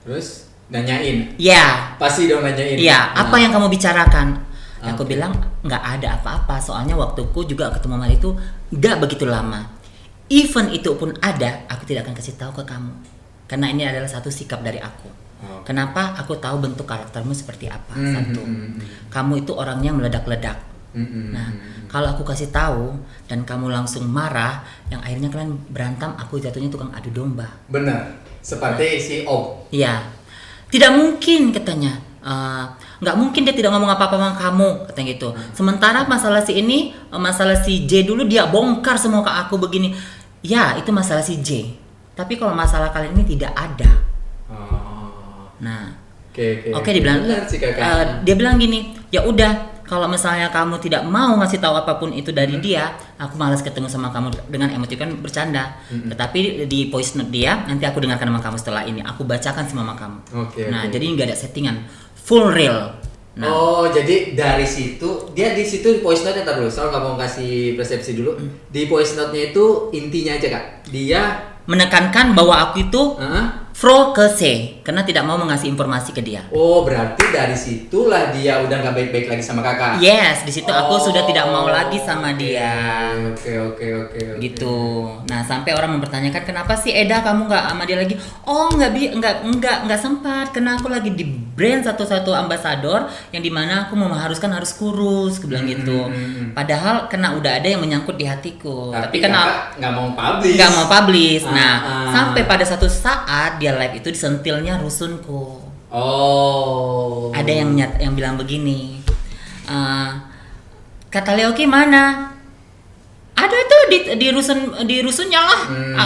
Terus nanyain, Ya, pasti dong nanyain. iya. Nah. Apa yang kamu bicarakan? Aku Oke. bilang nggak ada apa-apa. Soalnya waktuku juga ketemu sama itu nggak begitu lama. Even itu pun ada, aku tidak akan kasih tahu ke kamu. Karena ini adalah satu sikap dari aku. Oh. Kenapa? Aku tahu bentuk karaktermu seperti apa. Hmm, Satu, kamu itu orangnya meledak-ledak. Nah, kalau aku kasih tahu dan kamu langsung marah, yang akhirnya kalian berantem, aku jatuhnya tukang adu domba. Bener, seperti si Om. Iya, tidak mungkin katanya. Nggak mungkin dia tidak ngomong apa-apa sama kamu, katanya gitu. Sementara masalah si ini, masalah si J dulu dia bongkar semua ke aku begini. Ya, itu masalah si J. Tapi kalau masalah kalian ini tidak ada. Oh. Nah, Oke. Oke, dia bilang, Bener sih Kakak. dia bilang gini, ya udah, kalau misalnya kamu tidak mau ngasih tahu apapun itu dari dia, aku malas ketemu sama kamu dengan emosi kan bercanda. Tetapi di voice note dia, nanti aku dengarkan sama kamu setelah ini, aku bacakan semua sama kamu. Oke, Nah, oke. jadi nggak ada settingan, full real. Nah, Oh, jadi dari situ dia di situ di voice note ntar dulu. Soal nggak mau kasih persepsi dulu. Di voice note-nya itu intinya aja Kak. Dia menekankan bahwa aku itu Hah? pro ke C, karena tidak mau mengasih informasi ke dia. Oh, berarti dari situlah dia udah nggak baik-baik lagi sama Kakak. Yes, di situ aku Oh, sudah tidak mau lagi sama oke. dia. Oke. Gitu. Nah, sampai orang mempertanyakan kenapa sih Eda kamu nggak sama dia lagi? Oh, nggak sempat karena aku lagi di brand satu-satu ambasador yang dimana aku mengharuskan harus kurus, aku bilang gitu. Padahal karena udah ada yang menyangkut di hatiku. Tapi karena Kakak nggak mau publish. nggak mau publish. Nah, Ah. sampai pada satu saat dia live itu disentilnya rusunku. Oh. Ada yang bilang begini, kata Leoki mana? Ada tuh di rusunnya lah.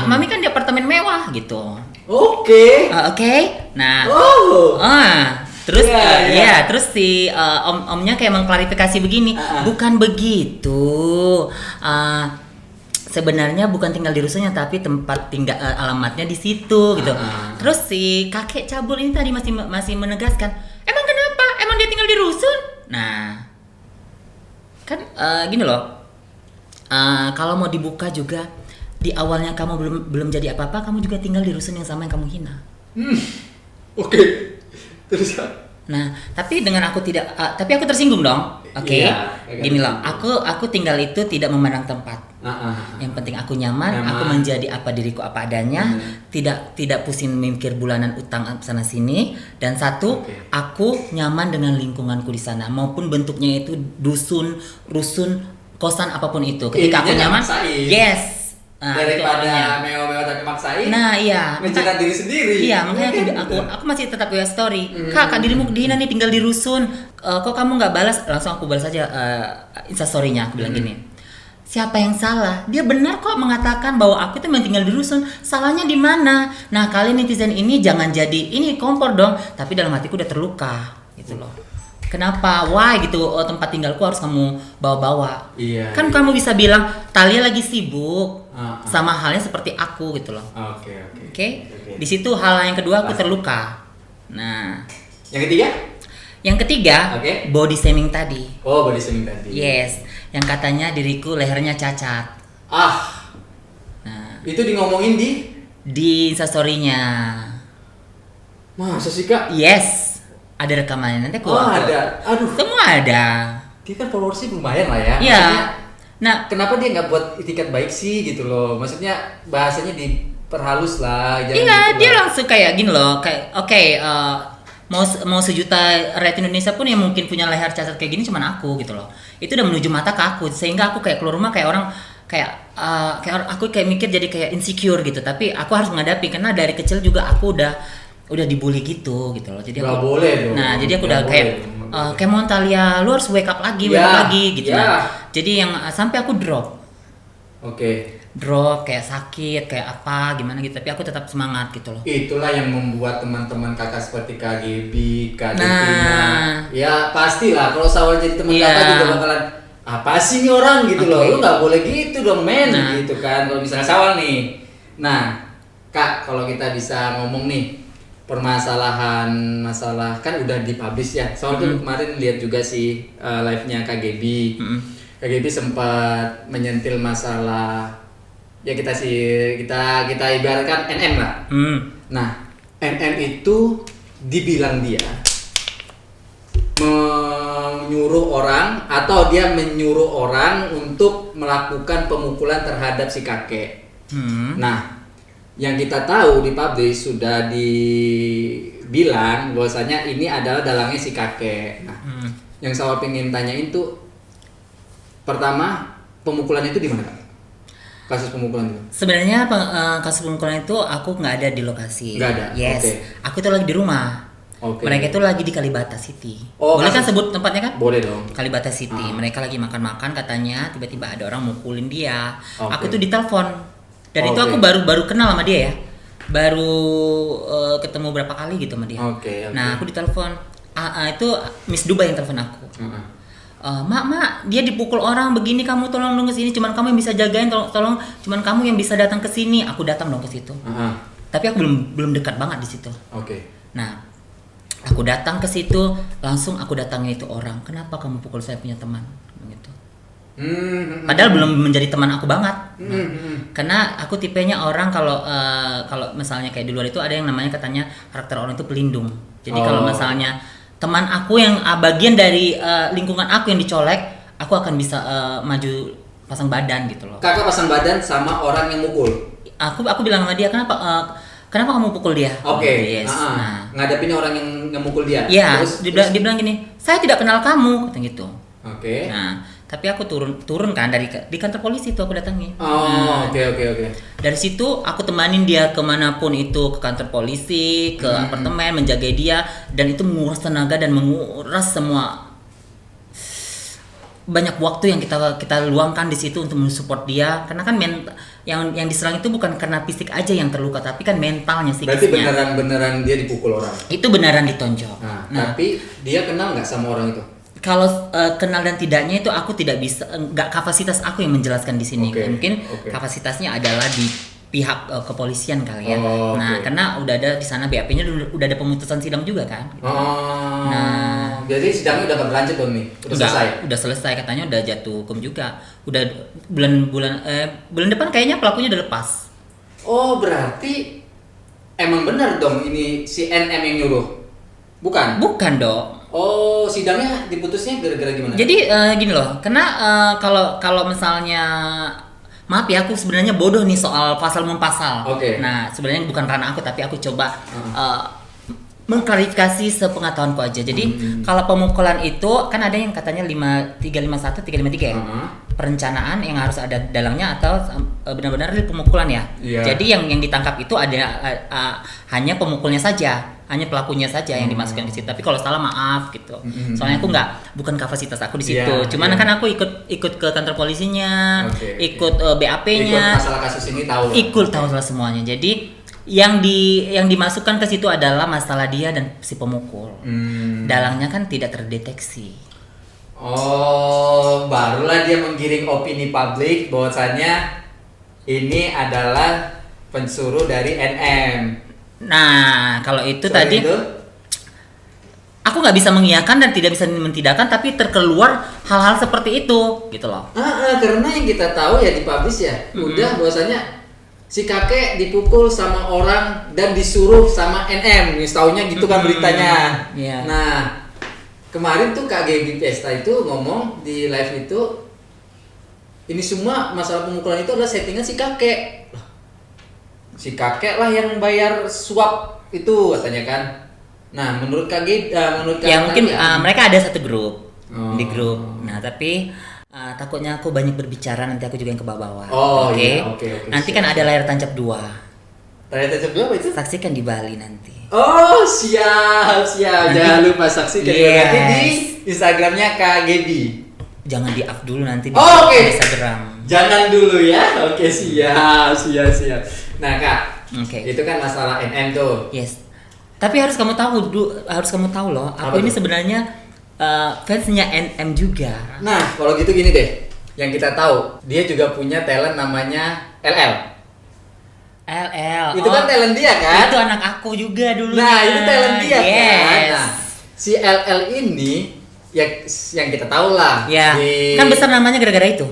Mami kan di apartemen mewah gitu. Oke. Oke. Nah, Oh. terus Iya, iya. terus si omnya kayak mengklarifikasi begini, bukan begitu. sebenarnya bukan tinggal di rusunnya tapi tempat tinggal alamatnya di situ gitu. Terus si kakek cabul ini tadi masih menegaskan, emang kenapa? Emang dia tinggal di rusun? Nah, kan gini loh. Kalau mau dibuka juga di awalnya kamu belum jadi apa-apa, kamu juga tinggal di rusun yang sama yang kamu hina. Oke. Terus Nah, tapi dengan aku tidak, tapi aku tersinggung dong. Oke, Iya, gini loh. Aku tinggal itu tidak memandang tempat. Yang penting aku nyaman, aku menjadi diriku apa adanya, tidak pusing mikir bulanan utang sana sini. Dan satu, aku nyaman dengan lingkunganku di sana, maupun bentuknya itu dusun, rusun, kosan apapun itu. Ketika aku nyaman, yes. Daripada mewah-mewah tapi maksain. Nah, iya. Menjilat diri sendiri. Iya, makanya aku masih tetap punya story. Kak, dirimu dihina nih, tinggal di rusun. Kok kamu nggak balas? Langsung aku balas aja Instastory-nya. Aku bilang gini. Siapa yang salah? Dia benar kok mengatakan bahwa aku itu memang tinggal di rusun. Salahnya di mana? Nah, kalian netizen ini jangan jadi ini kompor dong. Tapi dalam hatiku udah terluka, gitu loh. Kenapa? Why gitu? Tempat tinggalku harus kamu bawa-bawa. Iya. Kan kamu bisa bilang Talia lagi sibuk. Sama halnya seperti aku gitu loh. Oke. Di situ hal yang kedua aku terluka. Nah, yang ketiga? Yang ketiga, body shaming tadi. Oh, body shaming tadi. Yes, yang katanya diriku lehernya cacat. Nah, itu ngomongin di Instastory-nya. Masa sih, Kak? Yes. Ada rekamannya, nanti aku. Ada. Aduh. Semua ada. Dia kan followersnya lumayan lah ya. Iya. Nah, kenapa dia nggak buat etikat baik sih gitu loh? Maksudnya bahasanya diperhalus lah. Iya, gitu dia lah. langsung kayak gini loh, kayak mau sejuta rakyat Indonesia pun yang mungkin punya leher cacat kayak gini cuman aku gitu loh. Itu udah menuju mata ke aku, sehingga aku kayak keluar rumah kayak orang aku kayak mikir jadi kayak insecure gitu. Tapi aku harus menghadapi karena dari kecil juga aku udah dibully gitu loh. Jadi nggak aku boleh dong. Nah, jadi aku Nggak udah kayak boleh. kayak mau Talia, lu harus wake up lagi gitu. Nah, jadi yang sampai aku drop. Drop kayak sakit, kayak apa gimana gitu, tapi aku tetap semangat gitu loh. Itulah yang membuat teman-teman kakak seperti KGB, Kak Devina. Ya pastilah kalau Sawal jadi teman kakak juga bakalan apa sih nih orang gitu loh. Lu nggak boleh gitu dong men gitu kan kalau misalnya Sawal nih. Nah, Kak, kalau kita bisa ngomong nih masalah kan udah dipublish ya. Soalnya tuh kemarin lihat juga sih live-nya KGB. KGB sempat menyentil masalah ya kita ibaratkan NN lah. Nah, NN itu dibilang dia menyuruh orang atau dia menyuruh orang untuk melakukan pemukulan terhadap si kakek. Nah, yang kita tahu di publish sudah dibilang bahwasanya ini adalah dalangnya si kakek. Nah, yang saya pengen tanyain tuh pertama pemukulan itu di mana, Kak? Kasus pemukulan itu? Sebenarnya kasus pemukulan itu aku nggak ada di lokasi. Nggak ada. Yes. Aku itu lagi di rumah. Mereka itu lagi di Kalibata City. Boleh kan sebut tempatnya kan? Boleh dong. Kalibata City. Mereka lagi makan-makan katanya tiba-tiba ada orang mukulin dia. Aku tuh ditelepon. Dan itu aku baru kenal sama dia ya. Baru ketemu berapa kali gitu sama dia. Nah, aku ditelepon. Itu Miss Dubai yang telepon aku. Mak, dia dipukul orang begini, kamu tolong dong ke sini. Cuman kamu yang bisa jagain, tolong. Cuman kamu yang bisa datang ke sini. Aku datang dong ke situ. Tapi aku belum dekat banget di situ. Nah, aku datang ke situ, langsung aku datangin itu orang. Kenapa kamu pukul saya punya teman? Gitu. Padahal belum menjadi teman aku banget. Karena aku tipenya orang kalau misalnya kayak di luar itu ada yang namanya katanya karakter orang itu pelindung. Jadi kalau misalnya teman aku yang bagian dari lingkungan aku yang dicolek, aku akan bisa maju pasang badan gitu loh. Kakak pasang badan sama orang yang mukul. Aku bilang sama dia, kenapa kamu pukul dia? Yes. Nah, ngadepin orang yang mukul dia. Iya, dia bilang gini, saya tidak kenal kamu, kata gitu. Nah, tapi aku turun kan di kantor polisi itu aku datangi. Oke. Dari situ aku temanin dia kemanapun itu, ke kantor polisi, ke apartemen, menjaga dia, dan itu menguras tenaga dan menguras semua banyak waktu yang kita luangkan di situ untuk mensupport dia. Karena kan yang diserang itu bukan karena fisik aja yang terluka, tapi kan mentalnya, psikisnya. Berarti beneran dia dipukul orang. Itu beneran ditonjok. Nah, tapi dia kenal nggak sama orang itu? kalau kenal dan tidaknya itu aku tidak bisa, nggak kapasitas aku yang menjelaskan di sini. Oke, Mungkin oke. kapasitasnya adalah di pihak kepolisian kali ya. Oh, Nah, oke. karena udah ada di sana BAP-nya udah ada pemutusan sidang juga kan. Oh. Nah. Jadi sidangnya udah gak berlanjut dong nih? Udah selesai? Udah selesai, katanya udah jatuh hukum juga. Udah bulan depan kayaknya pelakunya udah lepas. Oh, berarti emang benar dong ini si NM yang nyuruh? Bukan? Bukan dong. Oh, sidangnya diputusnya gara-gara gimana? Jadi gini loh, karena kalau misalnya maaf ya, aku sebenarnya bodoh nih soal pasal mempasal. Oke. Nah, sebenarnya bukan karena aku, tapi aku coba mengklarifikasi sepengetahuanku aja. Jadi kalau pemukulan itu kan ada yang katanya 351, 353 ya. Perencanaan yang harus ada dalangnya atau benar-benar real pemukulan ya. Iya. Jadi yang ditangkap itu ada hanya pemukulnya saja, hanya pelakunya saja yang dimasukkan di situ. Tapi kalau salah maaf gitu. Soalnya aku bukan kapasitas aku di situ. Iya, Cuman iya. kan aku ikut ke kantor polisinya, Oke, oke. ikut BAP-nya, Ikut masalah kasus ini tahu. ikut tahu lah semuanya. Jadi yang dimasukkan ke situ adalah masalah dia dan si pemukul. Dalangnya kan tidak terdeteksi. Oh, barulah dia menggiring opini publik bahwasannya ini adalah pensuruh dari NM. Nah, kalau itu Soal tadi itu, aku nggak bisa mengiyakan dan tidak bisa mentidakkan, tapi terkeluar hal-hal seperti itu, gitu loh. karena yang kita tahu ya dipublish ya, udah bahwasanya si kakek dipukul sama orang dan disuruh sama NM, taunya gitu kan beritanya. Iya. Nah, kemarin tuh Kak Gaby Pesta itu ngomong di live itu, ini semua masalah pemukulan itu adalah settingan si kakek. Lah, si kakek lah yang bayar suap itu katanya kan. Nah, menurut Kak Gaby, menurut Kak Ya mungkin Nadia, mereka ada satu grup Oh. di grup. Nah, tapi takutnya aku banyak berbicara, nanti aku juga yang ke bawah. Oh, Oke? iya, oke, Nanti siap. kan ada layar tancap 2. ternyata coba apa itu? Saksikan di Bali nanti. Oh, siap. Jangan lupa saksikan Yes. nanti di Instagramnya Kak Gaby. Jangan di up dulu nanti di Oh, oke. Instagram. Jangan dulu ya. Oke, siap. Nah, Kak. Oke. Itu kan masalah NM tuh. Yes. Tapi harus kamu tahu loh, Apa aku ini tuh? sebenarnya fansnya NM juga. Nah, kalau gitu gini deh. Yang kita tahu, dia juga punya talent namanya LL. LL. Itu kan talent dia kan? Itu anak aku juga dulu. Nah, itu talent dia kan. Yes. Nah, si LL ini yang kita tahu lah. Ya, di- kan besar namanya gara-gara itu.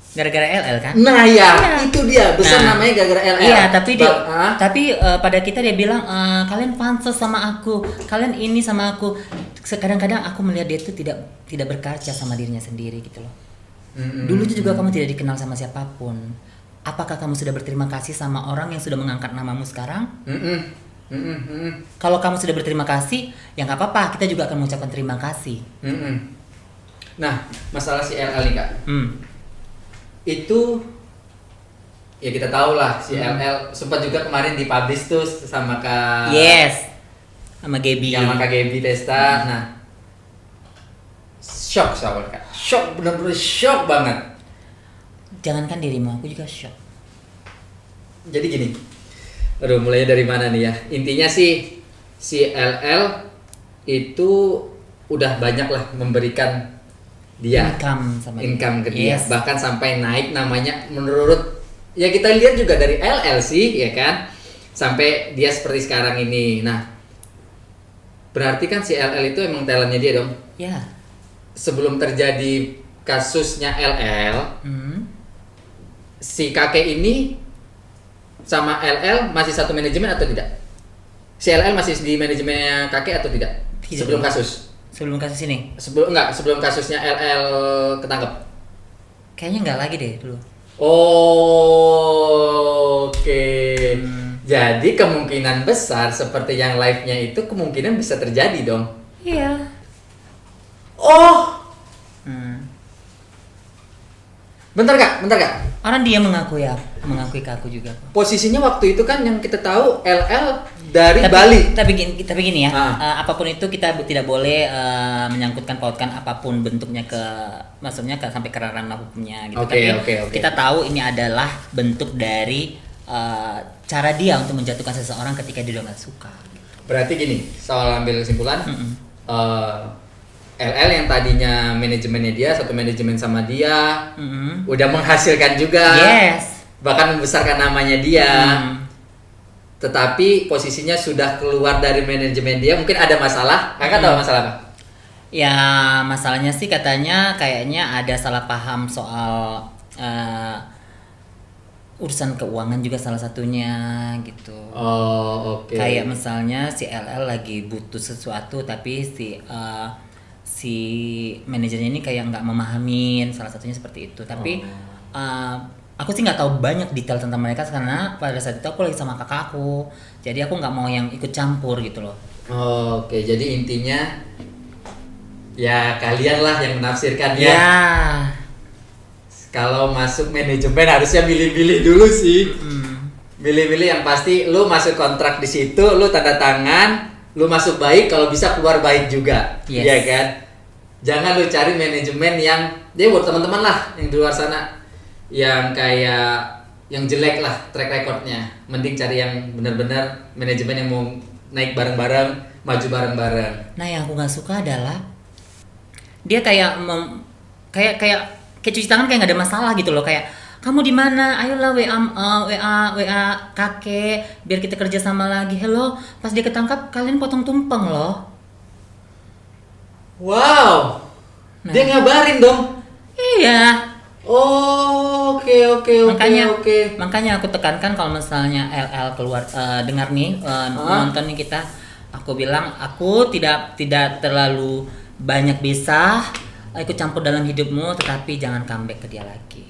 Gara-gara LL kan? Nah, ya, Iya. itu dia. Besar Nah, namanya gara-gara LL. Iya, tapi dia, Hah? tapi pada kita dia bilang kalian pansos sama aku, kalian ini sama aku. Kadang-kadang aku melihat dia itu tidak berkaca sama dirinya sendiri gitu loh. Dulu juga kamu tidak dikenal sama siapapun. Apakah kamu sudah berterima kasih sama orang yang sudah mengangkat namamu sekarang? Kalau kamu sudah berterima kasih, ya nggak apa-apa. Kita juga akan mengucapkan terima kasih. Nah, masalah si LL nih, Kak. Itu ya kita tahu lah si LL sempat juga kemarin dipublish tuh sama Kak Yes, sama Gaby. sama Kak Gaby Pesta. Nah, shock soalnya, Kak. Shock, bener-bener shock banget. Jangankan dirimu, aku juga shock. Jadi gini, aduh mulainya dari mana nih ya? Intinya sih si LL itu udah banyak lah memberikan dia Income ke dia, Yes. bahkan sampai naik namanya menurut ya kita lihat juga dari LL sih ya kan, sampai dia seperti sekarang ini. Nah, berarti kan si LL itu emang talentnya dia dong. Ya. Sebelum terjadi kasusnya LL, si kakek ini sama LL masih satu manajemen atau tidak? Si LL masih di manajemennya kakek atau tidak? Tidak. Sebelum kasus? Sebelum kasus ini, Sebelum kasusnya LL ketangkep. kayaknya nggak lagi deh dulu. Oke. Jadi kemungkinan besar seperti yang live-nya itu kemungkinan bisa terjadi dong. Iya. Oh, bentar kak. Orang dia mengakui ke aku juga. Posisinya waktu itu kan yang kita tahu LL dari Bali. Tapi gini ya, Ah. apapun itu kita tidak boleh menyangkutkan pautkan apapun bentuknya maksudnya sampai ke ranah hukumnya gitu. Oke, Tapi oke. kita tahu ini adalah bentuk dari cara dia untuk menjatuhkan seseorang ketika dia udah nggak suka. Berarti gini, soal ambil kesimpulan, LL yang tadinya manajemennya dia, satu manajemen sama dia, Mm-mm. udah menghasilkan juga, Yes. bahkan membesarkan namanya dia. Tetapi posisinya sudah keluar dari manajemen dia, mungkin ada masalah. Kakak tahu masalah apa? Ya masalahnya sih katanya kayaknya ada salah paham soal urusan keuangan juga salah satunya gitu. Oh, oke. Kayak misalnya si LL lagi butuh sesuatu tapi si manajernya ini kayak nggak memahamin, salah satunya seperti itu. Tapi aku sih nggak tahu banyak detail tentang mereka karena pada saat itu aku lagi sama kakak aku, jadi aku nggak mau yang ikut campur gitu loh. Oke, jadi intinya ya kalian lah yang menafsirkan ya. Ya. Kalau masuk manajemen harusnya milih-milih dulu sih. Milih-milih yang pasti lu masuk kontrak di situ, lu tanda tangan, lu masuk baik, kalau bisa keluar baik juga. Yes. Iya kan? Jangan lu cari manajemen yang dia buat teman-teman lah yang di luar sana yang kayak yang jelek lah track recordnya. Mending cari yang benar-benar manajemen yang mau naik bareng-bareng, maju bareng-bareng. Nah yang aku nggak suka adalah dia kayak kayak cuci tangan kayak nggak ada masalah gitu loh, kayak kamu di mana, ayolah WA kakek biar kita kerja sama lagi. Hello, pas dia ketangkap kalian potong tumpeng loh. Wow, Nah. dia ngabarin dong. Iya. Oh, oke. Makanya aku tekankan kalau misalnya LL keluar dengar nih nonton nih kita, aku bilang aku tidak terlalu banyak bisa ikut campur dalam hidupmu, tetapi jangan comeback ke dia lagi.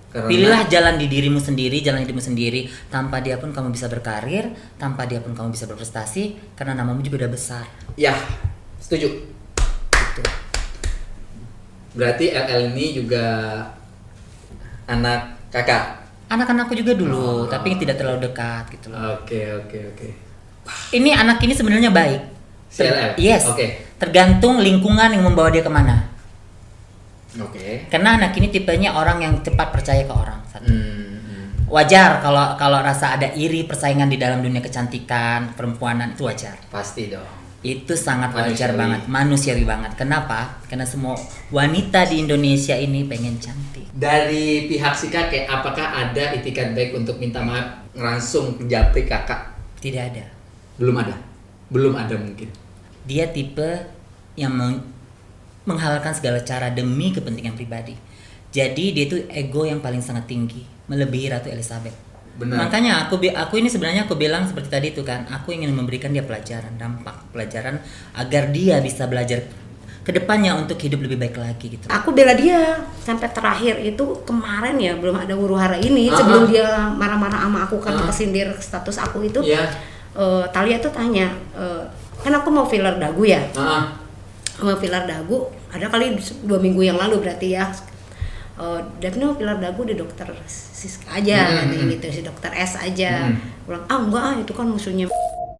Karena- Pilihlah jalan di dirimu sendiri, jalan hidupmu sendiri. Tanpa dia pun kamu bisa berkarir, tanpa dia pun kamu bisa berprestasi, karena namamu juga udah besar. Ya, setuju. Gitu. Berarti LL ini juga anak kakak. Anak-anakku juga dulu, tapi tidak terlalu dekat gitu loh. Oke. Ini anak ini sebenarnya baik. Si LL? Yes. Oke. Tergantung lingkungan yang membawa dia kemana. Oke. Karena anak ini tipenya orang yang cepat percaya ke orang. Satu. Hmm. Wajar kalau rasa ada iri persaingan di dalam dunia kecantikan, perempuanan itu wajar. Pasti dong. Itu sangat wajar Manusiawi. banget, manusiawi banget. Kenapa? Karena semua wanita di Indonesia ini pengen cantik. Dari pihak si kakek, apakah ada itikat baik untuk minta maaf langsung japri kakak? Tidak ada. Belum ada mungkin. Dia tipe yang menghalalkan segala cara demi kepentingan pribadi. Jadi dia itu ego yang paling sangat tinggi, melebihi Ratu Elizabeth. Benar. Makanya aku ini sebenarnya aku bilang seperti tadi itu kan, aku ingin memberikan dia pelajaran agar dia bisa belajar ke depannya untuk hidup lebih baik lagi gitu. Aku bela dia sampai terakhir itu kemarin ya, belum ada huru-hara ini sebelum dia marah-marah sama aku karena kesindir status aku itu. Iya. Talia tuh tanya, kan aku mau filler dagu ya, Ah. mau filler dagu ada kali 2 minggu yang lalu berarti ya. Daphne mau filler dagu di dokter Siska aja, gitu si dokter S aja. Bilang enggak itu kan musuhnya